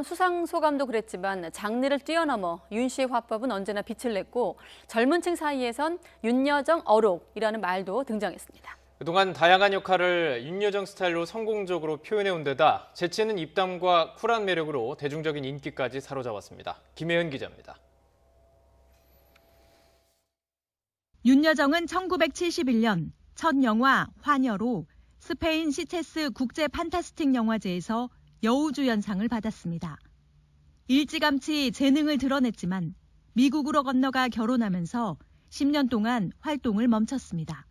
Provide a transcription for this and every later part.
작품 수상소감도 그랬지만 장르를 뛰어넘어 윤 씨의 화법은 언제나 빛을 냈고 젊은 층 사이에선 윤여정 어록이라는 말도 등장했습니다. 그동안 다양한 역할을 윤여정 스타일로 성공적으로 표현해온 데다 재치 있는 입담과 쿨한 매력으로 대중적인 인기까지 사로잡았습니다. 김혜연 기자입니다. 윤여정은 1971년 첫 영화 화녀로 스페인 시체스 국제 판타스틱 영화제에서 여우주연상을 받았습니다. 일찌감치 재능을 드러냈지만 미국으로 건너가 결혼하면서 10년 동안 활동을 멈췄습니다.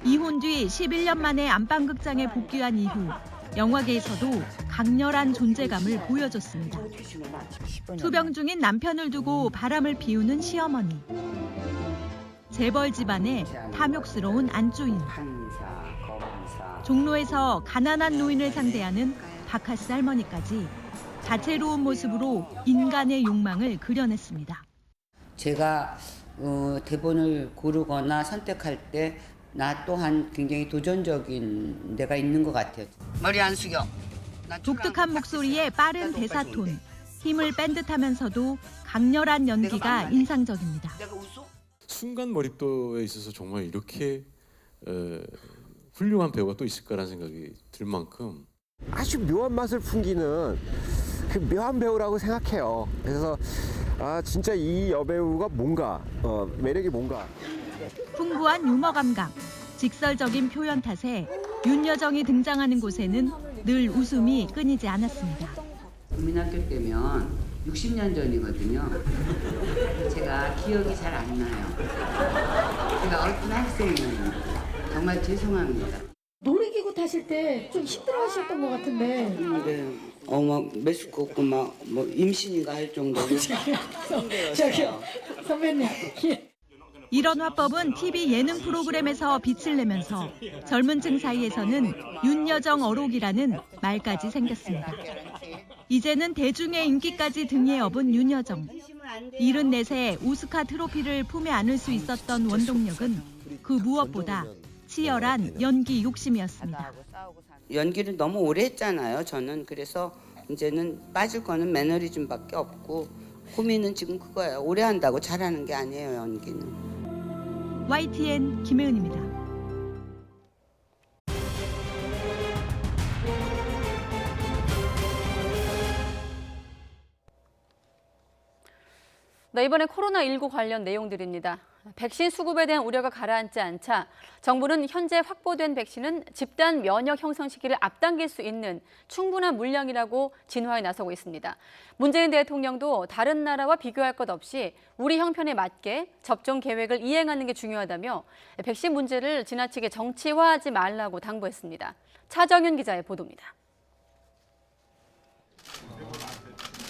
이혼 뒤 11년 만에 안방극장에 복귀한 이후 영화계에서도 강렬한 존재감을 보여줬습니다. 투병 중인 남편을 두고 바람을 피우는 시어머니. 재벌 집안의 탐욕스러운 안주인. 종로에서 가난한 노인을 상대하는 바카스 할머니까지 다채로운 모습으로 인간의 욕망을 그려냈습니다. 제가 대본을 고르거나 선택할 때 나 또한 굉장히 도전적인 데가 있는 것 같아요. 머리 안 숙여. 독특한 목소리에 빠른 대사 톤, 힘을 뺀 듯하면서도 강렬한 연기가 인상적입니다. 순간 몰입도에 있어서 정말 이렇게 훌륭한 배우가 또 있을까라는 생각이 들 만큼 아주 묘한 맛을 풍기는 그 묘한 배우라고 생각해요. 그래서 진짜 이 여배우가 뭔가 매력이 뭔가. 풍부한 유머 감각, 직설적인 표현 탓에 윤여정이 등장하는 곳에는 늘 웃음이 끊이지 않았습니다. 국민학교 때면 60년 전이거든요. 제가 기억이 잘 안 나요. 제가 어떤 학생이에요. 정말 죄송합니다. 놀이기구 타실 때 좀 힘들어하셨던 것 같은데. 네. 막 메스꺼 없고 막 뭐 임신인가 할 정도로 저기요, 선배님. 이런 화법은 TV 예능 프로그램에서 빛을 내면서 젊은 층 사이에서는 윤여정 어록이라는 말까지 생겼습니다. 이제는 대중의 인기까지 등에 업은 윤여정. 74세 오스카 트로피를 품에 안을 수 있었던 원동력은 그 무엇보다 치열한 연기 욕심이었습니다. 연기를 너무 오래 했잖아요. 저는 그래서 이제는 빠질 거는 매너리즘밖에 없고 고민은 지금 그거예요. 오래 한다고 잘하는 게 아니에요, 연기는. YTN 김혜은입니다. 네, 이번엔 코로나19 관련 내용들입니다. 백신 수급에 대한 우려가 가라앉지 않자 정부는 현재 확보된 백신은 집단 면역 형성 시기를 앞당길 수 있는 충분한 물량이라고 진화에 나서고 있습니다. 문재인 대통령도 다른 나라와 비교할 것 없이 우리 형편에 맞게 접종 계획을 이행하는 게 중요하다며 백신 문제를 지나치게 정치화하지 말라고 당부했습니다. 차정윤 기자의 보도입니다.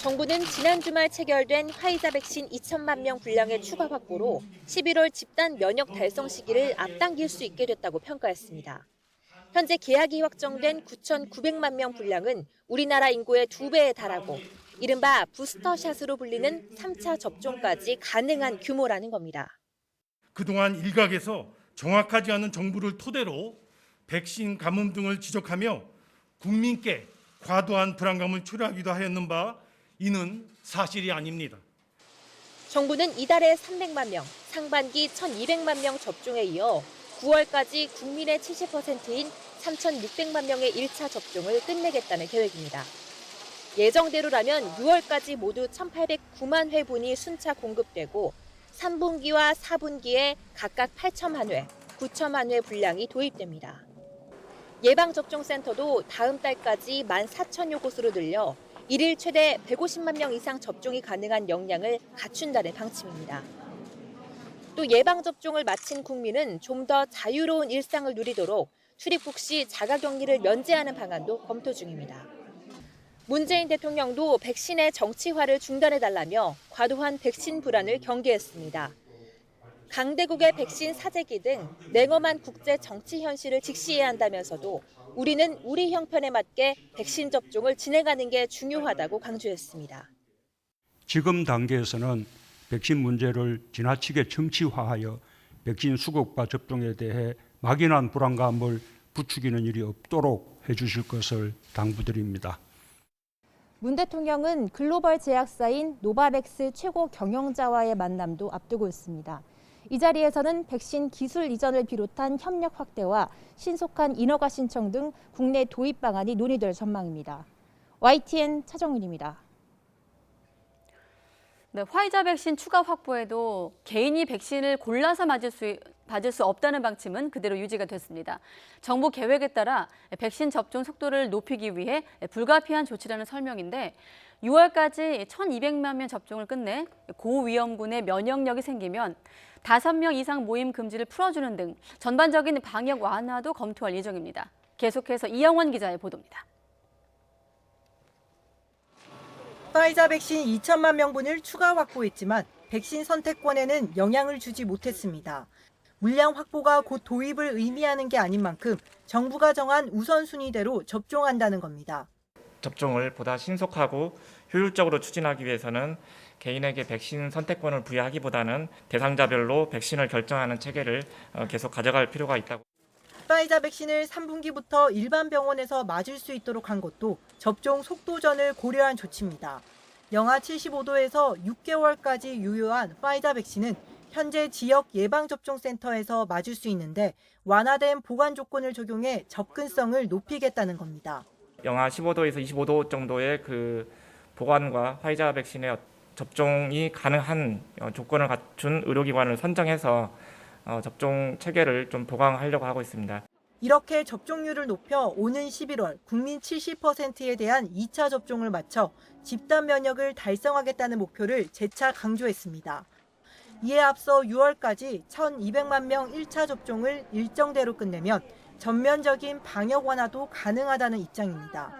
정부는 지난 주말 체결된 화이자 백신 2천만 명 분량의 추가 확보로 11월 집단 면역 달성 시기를 앞당길 수 있게 됐다고 평가했습니다. 현재 계약이 확정된 9,900만 명 분량은 우리나라 인구의 2배에 달하고 이른바 부스터샷으로 불리는 3차 접종까지 가능한 규모라는 겁니다. 그동안 일각에서 정확하지 않은 정보를 토대로 백신 가뭄 등을 지적하며 국민께 과도한 불안감을 초래하기도 하였는 바 이는 사실이 아닙니다. 정부는 이달에 300만 명, 상반기 1,200만 명 접종에 이어 9월까지 국민의 70%인 3,600만 명의 1차 접종을 끝내겠다는 계획입니다. 예정대로라면 6월까지 모두 1,809만 회분이 순차 공급되고 3분기와 4분기에 각각 8천만 회, 9천만 회 분량이 도입됩니다. 예방접종센터도 다음 달까지 14,000여 곳으로 늘려 일일 최대 150만 명 이상 접종이 가능한 역량을 갖춘다는 방침입니다. 또 예방접종을 마친 국민은 좀 더 자유로운 일상을 누리도록 출입국 시 자가격리를 면제하는 방안도 검토 중입니다. 문재인 대통령도 백신의 정치화를 중단해달라며 과도한 백신 불안을 경계했습니다. 강대국의 백신 사재기 등 냉엄한 국제 정치 현실을 직시해야 한다면서도 우리는 우리 형편에 맞게 백신 접종을 진행하는 게 중요하다고 강조했습니다. 지금 단계에서는 백신 문제를 지나치게 정치화하여 백신 수급과 접종에 대해 막연한 불안감을 부추기는 일이 없도록 해주실 것을 당부드립니다. 문 대통령은 글로벌 제약사인 노바백스 최고 경영자와의 만남도 앞두고 있습니다. 이 자리에서는 백신 기술 이전을 비롯한 협력 확대와 신속한 인허가 신청 등 국내 도입 방안이 논의될 전망입니다. YTN 차정윤입니다. 네, 화이자 백신 추가 확보에도 개인이 백신을 골라서 맞을 수 없다는 방침은 그대로 유지가 됐습니다. 정부 계획에 따라 백신 접종 속도를 높이기 위해 불가피한 조치라는 설명인데 6월까지 1,200만 명 접종을 끝내 고위험군의 면역력이 생기면 5명 이상 모임 금지를 풀어주는 등 전반적인 방역 완화도 검토할 예정입니다. 계속해서 이영원 기자의 보도입니다. 화이자 백신 2천만 명분을 추가 확보했지만 백신 선택권에는 영향을 주지 못했습니다. 물량 확보가 곧 도입을 의미하는 게 아닌 만큼 정부가 정한 우선순위대로 접종한다는 겁니다. 접종을 보다 신속하고 효율적으로 추진하기 위해서는 개인에게 백신 선택권을 부여하기보다는 대상자별로 백신을 결정하는 체계를 계속 가져갈 필요가 있다고. 화이자 백신을 3분기부터 일반 병원에서 맞을 수 있도록 한 것도 접종 속도전을 고려한 조치입니다. 영하 75도에서 6개월까지 유효한 화이자 백신은 현재 지역 예방접종센터에서 맞을 수 있는데 완화된 보관 조건을 적용해 접근성을 높이겠다는 겁니다. 영하 15도에서 25도 정도의 그 보관과 화이자 백신의 접종이 가능한 조건을 갖춘 의료기관을 선정해서 접종 체계를 좀 보강하려고 하고 있습니다. 이렇게 접종률을 높여 오는 11월 국민 70%에 대한 2차 접종을 마쳐 집단 면역을 달성하겠다는 목표를 재차 강조했습니다. 이에 앞서 6월까지 1,200만 명 1차 접종을 일정대로 끝내면 전면적인 방역 완화도 가능하다는 입장입니다.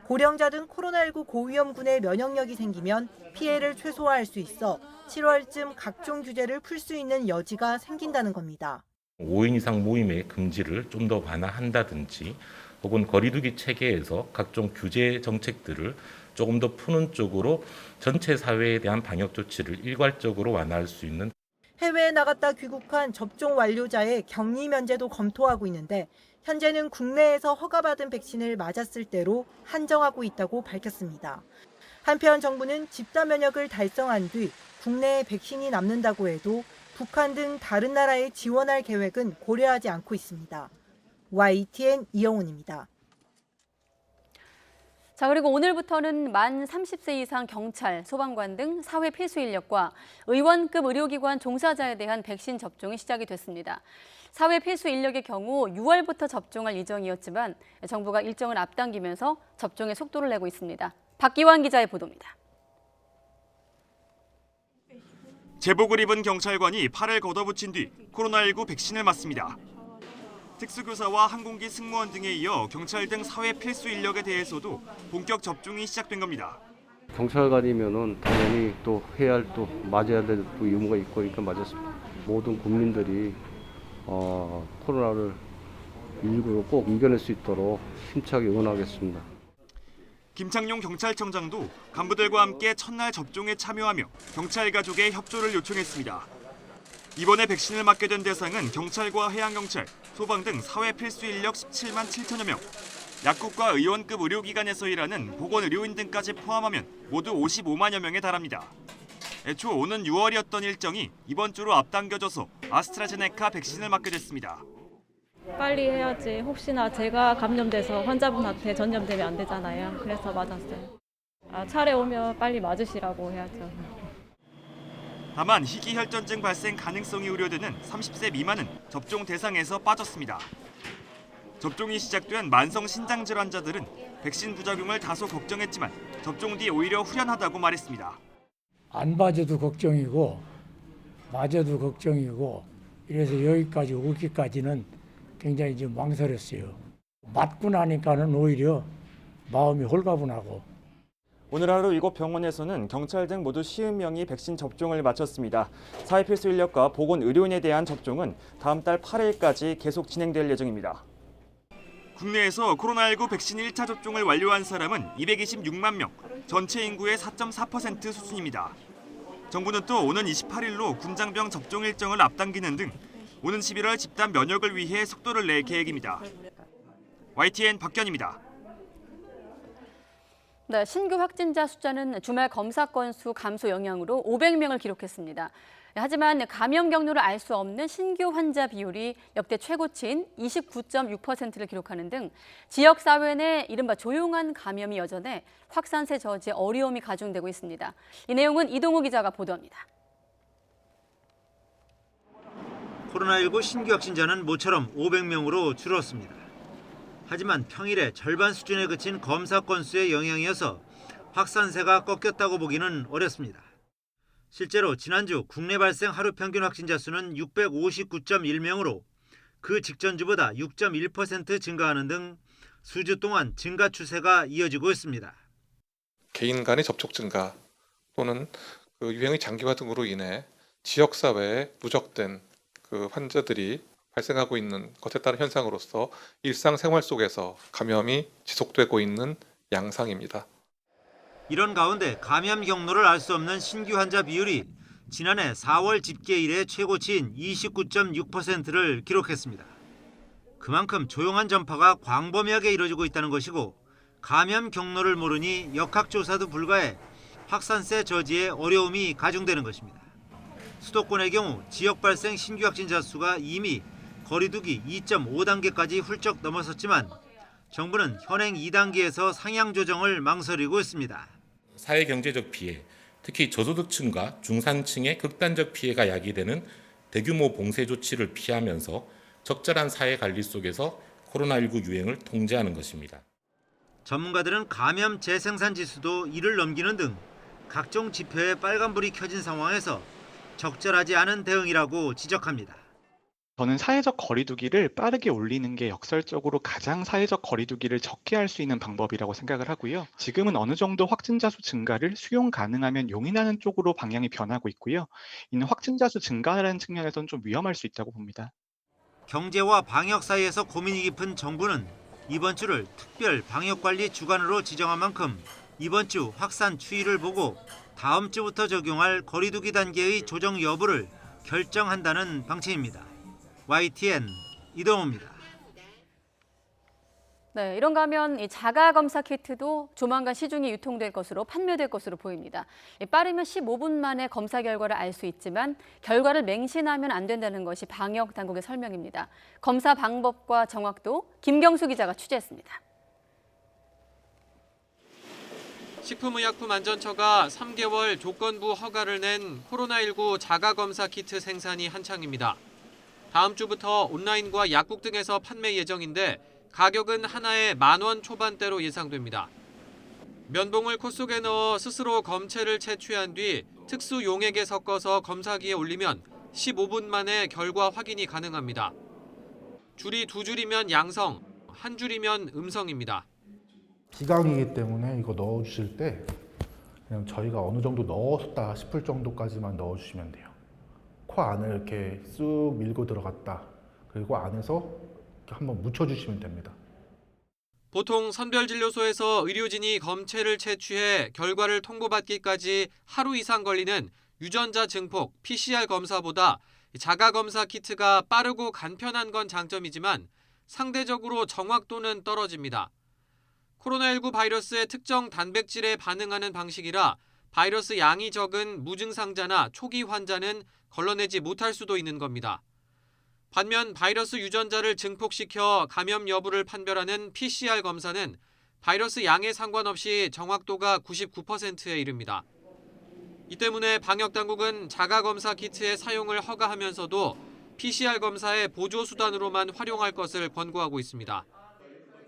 고령자 등 코로나19 고위험군의 면역력이 생기면 피해를 최소화할 수 있어 7월쯤 각종 규제를 풀 수 있는 여지가 생긴다는 겁니다. 5인 이상 모임의 금지를 좀 더 완화한다든지 혹은 거리두기 체계에서 각종 규제 정책들을 조금 더 푸는 쪽으로 전체 사회에 대한 방역 조치를 일괄적으로 완화할 수 있는. 해외에 나갔다 귀국한 접종 완료자의 격리 면제도 검토하고 있는데 현재는 국내에서 허가받은 백신을 맞았을 때로 한정하고 있다고 밝혔습니다. 한편 정부는 집단 면역을 달성한 뒤 국내에 백신이 남는다고 해도 북한 등 다른 나라에 지원할 계획은 고려하지 않고 있습니다. YTN 이영훈입니다. 자, 그리고 오늘부터는 만 30세 이상 경찰, 소방관 등 사회 필수 인력과 의원급 의료기관 종사자에 대한 백신 접종이 시작이 됐습니다. 사회 필수 인력의 경우 6월부터 접종할 예정이었지만 정부가 일정을 앞당기면서 접종의 속도를 내고 있습니다. 박기환 기자의 보도입니다. 제복을 입은 경찰관이 팔을 걷어붙인 뒤 코로나19 백신을 맞습니다. 특수교사와 항공기 승무원 등에 이어 경찰 등 사회 필수 인력에 대해서도 본격 접종이 시작된 겁니다. 경찰관이면은 당연히 또 해야 할 또 맞아야 될 또 의무가 있고 그러니까 맞았습니다. 모든 국민들이 코로나를 19로 꼭 이겨낼 수 있도록 힘차게 응원하겠습니다. 김창룡 경찰청장도 간부들과 함께 첫날 접종에 참여하며 경찰 가족의 협조를 요청했습니다. 이번에 백신을 맞게 된 대상은 경찰과 해양경찰, 소방 등 사회 필수 인력 17만 7천여 명, 약국과 의원급 의료기관에서 일하는 보건의료인 등까지 포함하면 모두 55만여 명에 달합니다. 애초 오는 6월이었던 일정이 이번 주로 앞당겨져서 아스트라제네카 백신을 맞게 됐습니다. 빨리 해야지. 혹시나 제가 감염돼서 환자분한테 전염되면 안 되잖아요. 그래서 맞았어요. 차례 오면 빨리 맞으시라고 해야죠. 다만 희귀혈전증 발생 가능성이 우려되는 30세 미만은 접종 대상에서 빠졌습니다. 접종이 시작된 만성 신장 질환자들은 백신 부작용을 다소 걱정했지만 접종 뒤 오히려 후련하다고 말했습니다. 안 맞아도 걱정이고 맞아도 걱정이고 이래서 여기까지 오기까지는 굉장히 좀 망설였어요. 맞고 나니까는 오히려 마음이 홀가분하고. 오늘 하루 이곳 병원에서는 경찰 등 모두 50명이 백신 접종을 마쳤습니다. 사회필수 인력과 보건의료인에 대한 접종은 다음 달 8일까지 계속 진행될 예정입니다. 국내에서 코로나19 백신 1차 접종을 완료한 사람은 226만 명, 전체 인구의 4.4% 수준입니다. 정부는 또 오는 28일로 군장병 접종 일정을 앞당기는 등 오는 11월 집단 면역을 위해 속도를 낼 계획입니다. YTN 박견입니다. 네, 신규 확진자 숫자는 주말 검사 건수 감소 영향으로 500명을 기록했습니다. 하지만 감염 경로를 알 수 없는 신규 환자 비율이 역대 최고치인 29.6%를 기록하는 등 지역사회 내 이른바 조용한 감염이 여전해 확산세 저지에 어려움이 가중되고 있습니다. 이 내용은 이동우 기자가 보도합니다. 코로나19 신규 확진자는 모처럼 500명으로 줄었습니다. 하지만 평일에 절반 수준에 그친 검사 건수의 영향이어서 확산세가 꺾였다고 보기는 어렵습니다. 실제로 지난주 국내 발생 하루 평균 확진자 수는 659.1명으로 그 직전 주보다 6.1% 증가하는 등 수주 동안 증가 추세가 이어지고 있습니다. 개인 간의 접촉 증가 또는 유행의 장기화 등으로 인해 지역사회에 누적된 환자들이 발생하고 있는 것에 따른 현상으로서 일상생활 속에서 감염이 지속되고 있는 양상입니다. 이런 가운데 감염 경로를 알 수 없는 신규 환자 비율이 지난해 4월 집계 이래 최고치인 29.6%를 기록했습니다. 그만큼 조용한 전파가 광범위하게 이뤄지고 있다는 것이고 감염 경로를 모르니 역학조사도 불가해 확산세 저지에 어려움이 가중되는 것입니다. 수도권의 경우 지역 발생 신규 확진자 수가 이미 거리두기 2.5단계까지 훌쩍 넘어섰지만 정부는 현행 2단계에서 상향 조정을 망설이고 있습니다. 사회경제적 피해, 특히 저소득층과 중산층의 극단적 피해가 야기되는 대규모 봉쇄 조치를 피하면서 적절한 사회관리 속에서 코로나19 유행을 통제하는 것입니다. 전문가들은 감염 재생산 지수도 1을 넘기는 등 각종 지표에 빨간불이 켜진 상황에서 적절하지 않은 대응이라고 지적합니다. 저는 사회적 거리두기를 빠르게 올리는 게 역설적으로 가장 사회적 거리두기를 적게 할 수 있는 방법이라고 생각을 하고요. 지금은 어느 정도 확진자 수 증가를 수용 가능하면 용인하는 쪽으로 방향이 변하고 있고요. 이는 확진자 수 증가라는 측면에서는 좀 위험할 수 있다고 봅니다. 경제와 방역 사이에서 고민이 깊은 정부는 이번 주를 특별 방역관리 주간으로 지정한 만큼 이번 주 확산 추이를 보고 다음 주부터 적용할 거리두기 단계의 조정 여부를 결정한다는 방침입니다. YTN 이동호입니다. 네, 이런가 하면 이 자가 검사 키트도 조만간 시중에 유통될 것으로 판매될 것으로 보입니다. 빠르면 15분 만에 검사 결과를 알 수 있지만 결과를 맹신하면 안 된다는 것이 방역 당국의 설명입니다. 검사 방법과 정확도 김경수 기자가 취재했습니다. 식품의약품안전처가 3개월 조건부 허가를 낸 코로나19 자가검사 키트 생산이 한창입니다. 다음 주부터 온라인과 약국 등에서 판매 예정인데 가격은 하나에 10,000원 초반대로 예상됩니다. 면봉을 코 속에 넣어 스스로 검체를 채취한 뒤 특수 용액에 섞어서 검사기에 올리면 15분 만에 결과 확인이 가능합니다. 줄이 2줄이면 양성, 1줄이면 음성입니다. 기강이기 때문에 이거 넣어주실 때 그냥 저희가 어느 정도 넣었다 싶을 정도까지만 넣어주시면 돼요. 코 안을 이렇게 쑥 밀고 들어갔다. 그리고 안에서 이렇게 한번 묻혀주시면 됩니다. 보통 선별진료소에서 의료진이 검체를 채취해 결과를 통보받기까지 하루 이상 걸리는 유전자 증폭 PCR 검사보다 자가검사 키트가 빠르고 간편한 건 장점이지만 상대적으로 정확도는 떨어집니다. 코로나19 바이러스의 특정 단백질에 반응하는 방식이라 바이러스 양이 적은 무증상자나 초기 환자는 걸러내지 못할 수도 있는 겁니다. 반면 바이러스 유전자를 증폭시켜 감염 여부를 판별하는 PCR 검사는 바이러스 양에 상관없이 정확도가 99%에 이릅니다. 이 때문에 방역당국은 자가검사 키트의 사용을 허가하면서도 PCR 검사의 보조수단으로만 활용할 것을 권고하고 있습니다.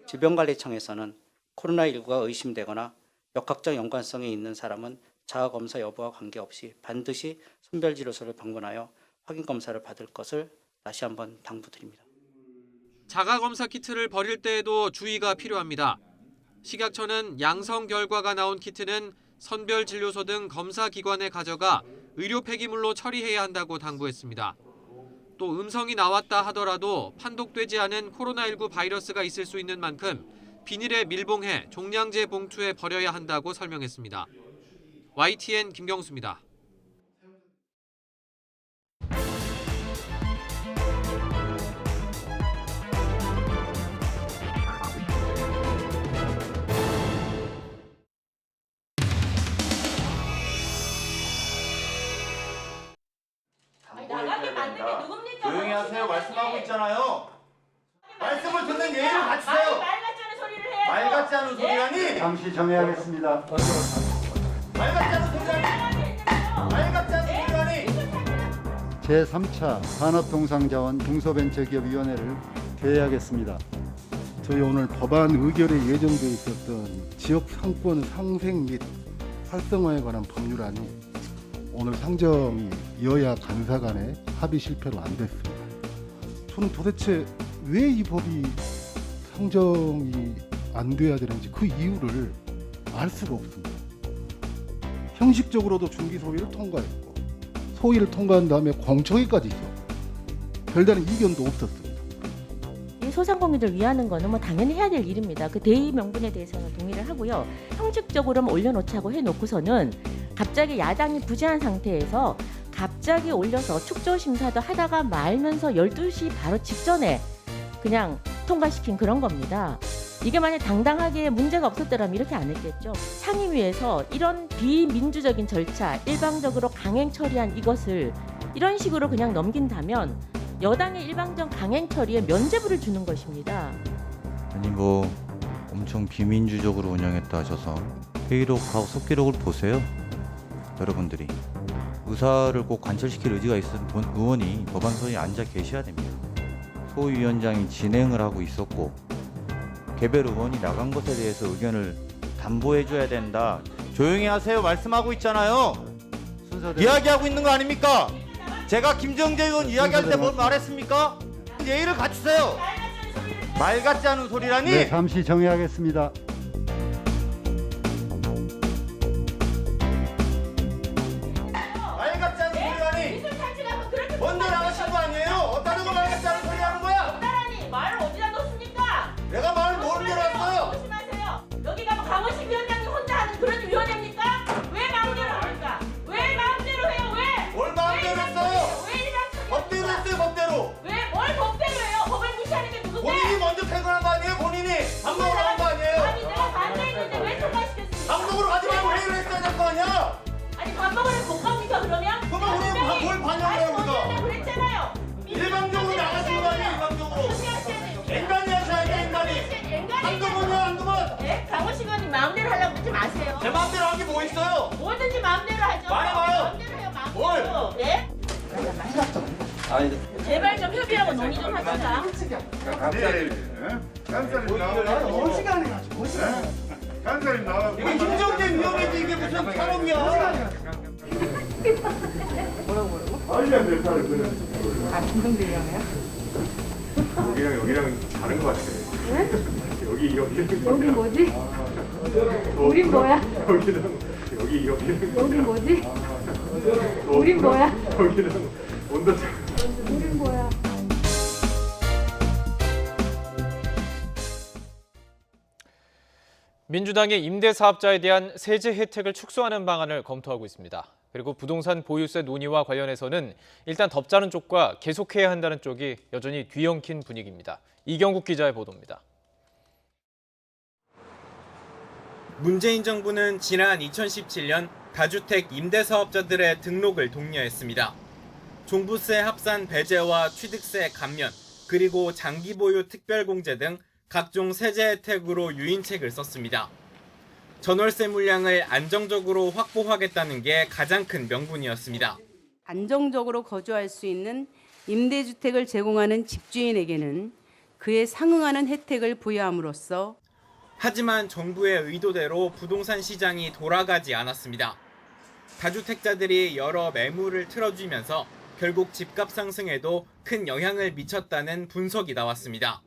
질병관리청에서는 코로나19가 의심되거나 역학적 연관성이 있는 사람은 자가검사 여부와 관계없이 반드시 선별진료소를 방문하여 확인검사를 받을 것을 다시 한번 당부드립니다. 자가검사 키트를 버릴 때에도 주의가 필요합니다. 식약처는 양성 결과가 나온 키트는 선별진료소 등 검사기관에 가져가 의료 폐기물로 처리해야 한다고 당부했습니다. 또 음성이 나왔다 하더라도 판독되지 않은 코로나19 바이러스가 있을 수 있는 만큼 비닐에 밀봉해 종량제 봉투에 버려야 한다고 설명했습니다. YTN 김경수입니다. 잠시 정회하겠습니다. 제3차 산업통상자원 중소벤처기업위원회를 개회하겠습니다. 저희 오늘 법안 의결에 예정되어 있었던 지역 상권 상생 및 활성화에 관한 법률안이 오늘 상정이 여야 간사 간의 합의 실패로 안 됐습니다. 저는 도대체 왜 이 법이 상정이 안 돼야 되는지 그 이유를 알 수가 없습니다. 형식적으로도 중기소위를 통과했고 소위를 통과한 다음에 공청회까지 있었고 별다른 이견도 없었습니다. 이 소상공인들 위하는 거는 뭐 당연히 해야 될 일입니다. 그 대의 명분에 대해서는 동의를 하고요. 형식적으로만 올려놓자고 해놓고서는 갑자기 야당이 부재한 상태에서 갑자기 올려서 축조심사도 하다가 말면서 12시 바로 직전에 그냥 통과시킨 그런 겁니다. 이게 만약 당당하게 문제가 없었더라면 이렇게 안 했겠죠. 상임위에서 이런 비민주적인 절차, 일방적으로 강행 처리한 이것을 이런 식으로 그냥 넘긴다면 여당의 일방적 강행 처리에 면죄부를 주는 것입니다. 아니 뭐 엄청 비민주적으로 운영했다 하셔서 회의록하고 속기록을 보세요. 여러분들이 의사를 꼭 관철시킬 의지가 있은 의원이 법안소위에 앉아 계셔야 됩니다. 소위원장이 진행을 하고 있었고 개별 의원이 나간 것에 대해서 의견을 담보해줘야 된다. 조용히 하세요. 말씀하고 있잖아요. 이야기하고 있는 거 아닙니까? 제가 김정재 의원 이야기할 때 뭘 말했습니까? 예의를 갖추세요. 말 같지 않은 소리라니? 네, 잠시 정회하겠습니다. 말 같지 않은 소리라니? 먼저 나가신 거 아니에요? 어따는 거 말 같지 않은 소리 하는 거야? 말을 어디다 놓습니까? 내가 말을 뭘 들었어요? 조심하세요. 여기가 뭐 강원식 위원장님 혼자 하는 그런 위원회입니까? 왜 마음대로 합니까? 왜 마음대로 해요? 왜? 뭘 마음대로 했어요? 왜 이런 법대로 했어요, 법대로. 왜? 뭘 법대로 해요? 법을 무시하는 게 누군데? 본인이 먼저 퇴근한 거 아니에요? 본인이 밥 먹으러 간 거 아니에요? 아니 내가 반대했는데 왜 통과시켰습니까? 밥 먹으러 가지 말고 회의를 했어야 될 거 아니야? 아니 밥 먹으러 못 갑니까 그러면? 그러면 우리 뭘 반영해요, 우리가? 그랬잖아요. 일방적으로 나가신 거 아니에요, 일방적으로? 인간이 하셔야 돼, 인간이. 한두 번이야, 한두 번. 네? 강호식 의원님 마음대로 하려고 그러지 마세요. 제 마음대로 한 게 뭐 있어요? 뭐든지 마음대로 하죠. 말해봐요. 마음대로 해요, 마음대로. 뭘? 네? 제발 좀 협의하고 논의 좀 합시다. 간사님 나와요. 5시간에 가죠. 5시간. 간사님 나와요. 이게 김정재 위원회지 이게 무슨 사람이야? 말이 안 될 사람을 그냥. 아, 김정재 위원회요? 여기랑 다른 것 같아. 네? 여기 뭐지? 우린 뭐야? 여기 뭐지? 우린 뭐야? 여기랑 온도차. 우린 뭐야? 민주당이 임대사업자에 대한 세제 혜택을 축소하는 방안을 검토하고 있습니다. 그리고 부동산 보유세 논의와 관련해서는 일단 덮자는 쪽과 계속해야 한다는 쪽이 여전히 뒤엉킨 분위기입니다. 이경국 기자의 보도입니다. 문재인 정부는 지난 2017년 다주택 임대사업자들의 등록을 독려했습니다. 종부세 합산 배제와 취득세 감면, 그리고 장기 보유 특별공제 등 각종 세제 혜택으로 유인책을 썼습니다. 전월세 물량을 안정적으로 확보하겠다는 게 가장 큰 명분이었습니다. 안정적으로 거주할 수 있는 임대주택을 제공하는 집주인에게는 그에 상응하는 혜택을 부여함으로써 하지만 정부의 의도대로 부동산 시장이 돌아가지 않았습니다. 다주택자들이 여러 매물을 틀어주면서 결국 집값 상승에도 큰 영향을 미쳤다는 분석이 나왔습니다.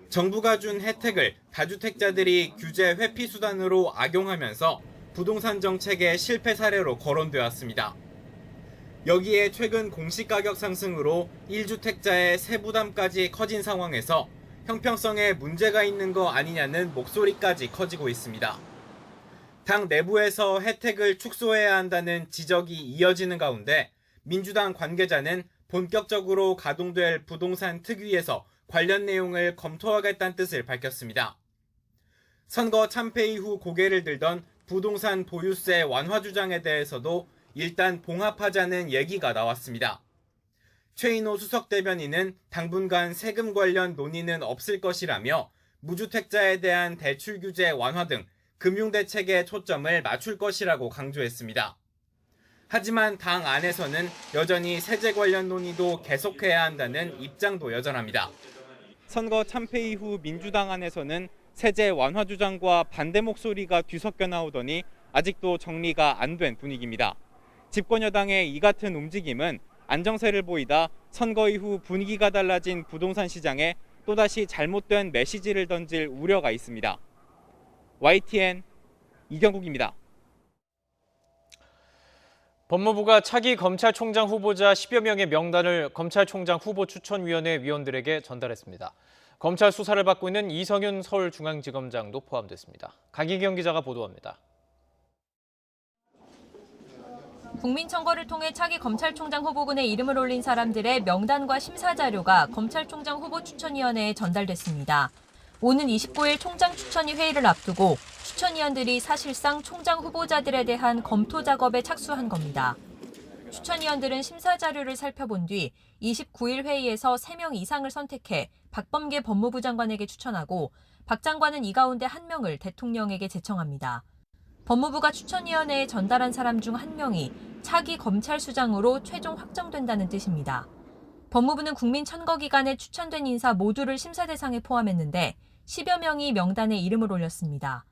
정부가 준 혜택을 다주택자들이 규제 회피 수단으로 악용하면서 부동산 정책의 실패 사례로 거론되었습니다. 여기에 최근 공시가격 상승으로 1주택자의 세부담까지 커진 상황에서 형평성에 문제가 있는 거 아니냐는 목소리까지 커지고 있습니다. 당 내부에서 혜택을 축소해야 한다는 지적이 이어지는 가운데 민주당 관계자는 본격적으로 가동될 부동산 특위에서 관련 내용을 검토하겠다는 뜻을 밝혔습니다. 선거 참패 이후 고개를 들던 부동산 보유세 완화 주장에 대해서도 일단 봉합하자는 얘기가 나왔습니다. 최인호 수석 대변인은 당분간 세금 관련 논의는 없을 것이라며 무주택자에 대한 대출 규제 완화 등 금융대책에 초점을 맞출 것이라고 강조했습니다. 하지만 당 안에서는 여전히 세제 관련 논의도 계속해야 한다는 입장도 여전합니다. 선거 참패 이후 민주당 안에서는 세제 완화 주장과 반대 목소리가 뒤섞여 나오더니 아직도 정리가 안 된 분위기입니다. 집권 여당의 이 같은 움직임은 안정세를 보이다 선거 이후 분위기가 달라진 부동산 시장에 또다시 잘못된 메시지를 던질 우려가 있습니다. YTN 이경국입니다. 법무부가 차기 검찰총장 후보자 10여 명의 명단을 검찰총장 후보 추천위원회 위원들에게 전달했습니다. 검찰 수사를 받고 있는 이성윤 서울중앙지검장도 포함됐습니다. 강희경 기자가 보도합니다. 국민청구를 통해 차기 검찰총장 후보군에 이름을 올린 사람들의 명단과 심사 자료가 검찰총장 후보 추천위원회에 전달됐습니다. 오는 29일 총장 추천위 회의를 앞두고 추천위원들이 사실상 총장 후보자들에 대한 검토 작업에 착수한 겁니다. 추천위원들은 심사 자료를 살펴본 뒤 29일 회의에서 3명 이상을 선택해 박범계 법무부 장관에게 추천하고 박 장관은 이 가운데 1명을 대통령에게 제청합니다. 법무부가 추천위원회에 전달한 사람 중 1명이 차기 검찰수장으로 최종 확정된다는 뜻입니다. 법무부는 국민 천거기간에 추천된 인사 모두를 심사 대상에 포함했는데 10여 명이 명단에 이름을 올렸습니다.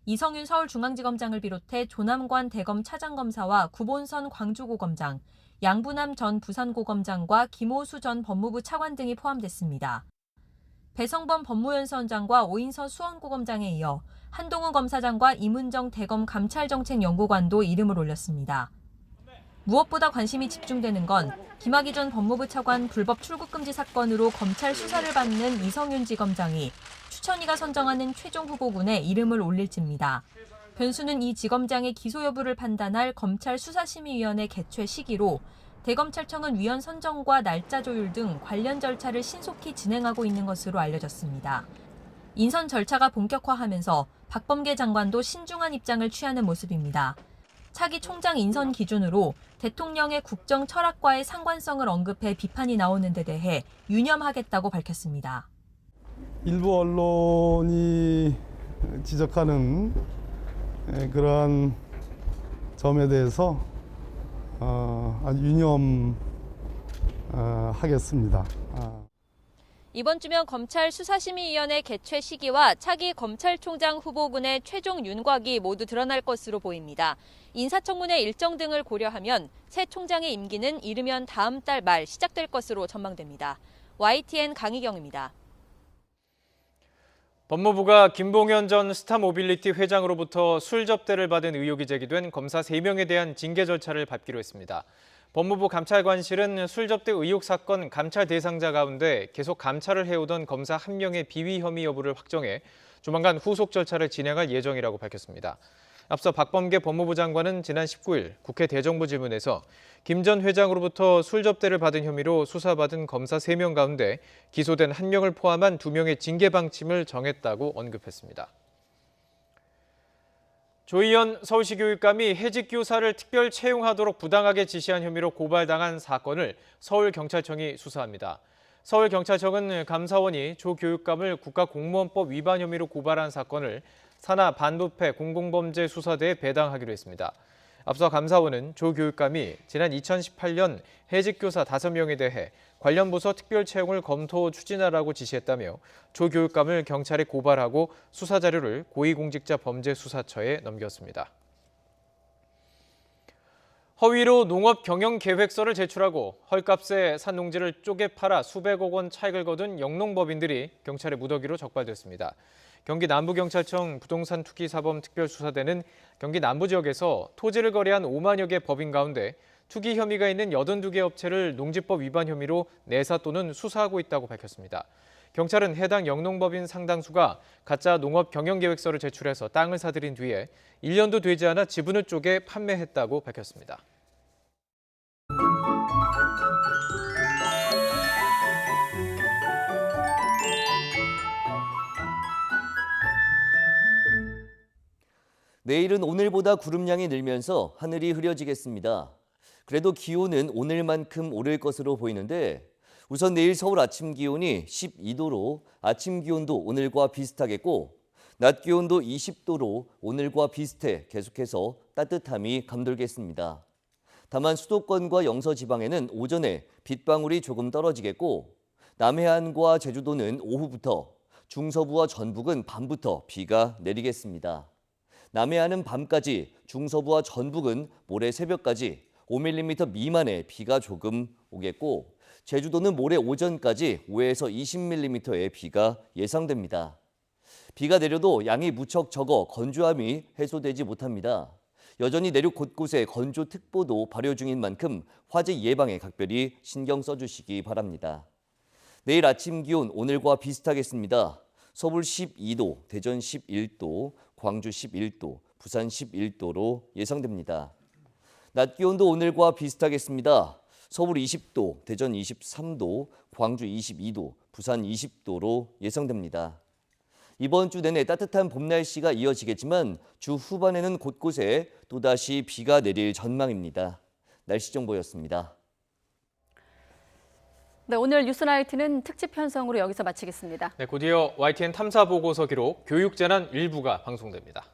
이성윤 서울중앙지검장을 비롯해 조남관 대검 차장검사와 구본선 광주고검장, 양부남 전 부산고검장과 김호수 전 법무부 차관 등이 포함됐습니다. 배성범 법무연수원장과 오인서 수원고검장에 이어 한동훈 검사장과 이문정 대검 감찰정책연구관도 이름을 올렸습니다. 무엇보다 관심이 집중되는 건 김학의 전 법무부 차관 불법 출국금지 사건으로 검찰 수사를 받는 이성윤 지검장이 추천위가 선정하는 최종 후보군에 이름을 올릴지입니다. 변수는 이 지검장의 기소 여부를 판단할 검찰 수사심의위원회 개최 시기로 대검찰청은 위원 선정과 날짜 조율 등 관련 절차를 신속히 진행하고 있는 것으로 알려졌습니다. 인선 절차가 본격화하면서 박범계 장관도 신중한 입장을 취하는 모습입니다. 차기 총장 인선 기준으로 대통령의 국정 철학과의 상관성을 언급해 비판이 나오는 데 대해 유념하겠다고 밝혔습니다. 일부 언론이 지적하는 그러한 점에 대해서 아주 유념하겠습니다. 이번 주면 검찰 수사심의위원회 개최 시기와 차기 검찰총장 후보군의 최종 윤곽이 모두 드러날 것으로 보입니다. 인사청문회 일정 등을 고려하면 새 총장의 임기는 이르면 다음 달 말 시작될 것으로 전망됩니다. YTN 강희경입니다. 법무부가 김봉현 전 스타모빌리티 회장으로부터 술 접대를 받은 의혹이 제기된 검사 3명에 대한 징계 절차를 밟기로 했습니다. 법무부 감찰관실은 술 접대 의혹 사건 감찰 대상자 가운데 계속 감찰을 해오던 검사 1명의 비위 혐의 여부를 확정해 조만간 후속 절차를 진행할 예정이라고 밝혔습니다. 앞서 박범계 법무부 장관은 지난 19일 국회 대정부질문에서 김 전 회장으로부터 술 접대를 받은 혐의로 수사받은 검사 3명 가운데 기소된 1명을 포함한 2명의 징계 방침을 정했다고 언급했습니다. 조희연 서울시 교육감이 해직 교사를 특별 채용하도록 부당하게 지시한 혐의로 고발당한 사건을 서울경찰청이 수사합니다. 서울경찰청은 감사원이 조 교육감을 국가공무원법 위반 혐의로 고발한 사건을 산하 반부패 공공범죄 수사대에 배당하기로 했습니다. 앞서 감사원은 조 교육감이 지난 2018년 해직 교사 5명에 대해 관련 부서 특별 채용을 검토 추진하라고 지시했다며 조 교육감을 경찰에 고발하고 수사 자료를 고위공직자범죄수사처에 넘겼습니다. 허위로 농업 경영 계획서를 제출하고 헐값에 산 농지를 쪼개 팔아 수백억 원 차익을 거둔 영농법인들이 경찰의 무더기로 적발됐습니다. 경기 남부경찰청 부동산투기사범특별수사대는 경기 남부 지역에서 토지를 거래한 5만여 개 법인 가운데 투기 혐의가 있는 82개 업체를 농지법 위반 혐의로 내사 또는 수사하고 있다고 밝혔습니다. 경찰은 해당 영농법인 상당수가 가짜 농업 경영계획서를 제출해서 땅을 사들인 뒤에 1년도 되지 않아 지분을 쪼개 판매했다고 밝혔습니다. 내일은 오늘보다 구름량이 늘면서 하늘이 흐려지겠습니다. 그래도 기온은 오늘만큼 오를 것으로 보이는데 우선 내일 서울 아침 기온이 12도로 아침 기온도 오늘과 비슷하겠고 낮 기온도 20도로 오늘과 비슷해 계속해서 따뜻함이 감돌겠습니다. 다만 수도권과 영서 지방에는 오전에 빗방울이 조금 떨어지겠고 남해안과 제주도는 오후부터, 중서부와 전북은 밤부터 비가 내리겠습니다. 남해안은 밤까지, 중서부와 전북은 모레 새벽까지 5mm 미만의 비가 조금 오겠고 제주도는 모레 오전까지 5에서 20mm의 비가 예상됩니다. 비가 내려도 양이 무척 적어 건조함이 해소되지 못합니다. 여전히 내륙 곳곳에 건조특보도 발효 중인 만큼 화재 예방에 각별히 신경 써주시기 바랍니다. 내일 아침 기온 오늘과 비슷하겠습니다. 서울 12도, 대전 11도, 광주 11도, 부산 11도로 예상됩니다. 낮 기온도 오늘과 비슷하겠습니다. 서울 20도, 대전 23도, 광주 22도, 부산 20도로 예상됩니다. 이번 주 내내 따뜻한 봄 날씨가 이어지겠지만 주 후반에는 곳곳에 또다시 비가 내릴 전망입니다. 날씨 정보였습니다. 네, 오늘 뉴스나이트는 특집 편성으로 여기서 마치겠습니다. 네, 곧이어 YTN 탐사 보고서 기록 교육재난 일부가 방송됩니다.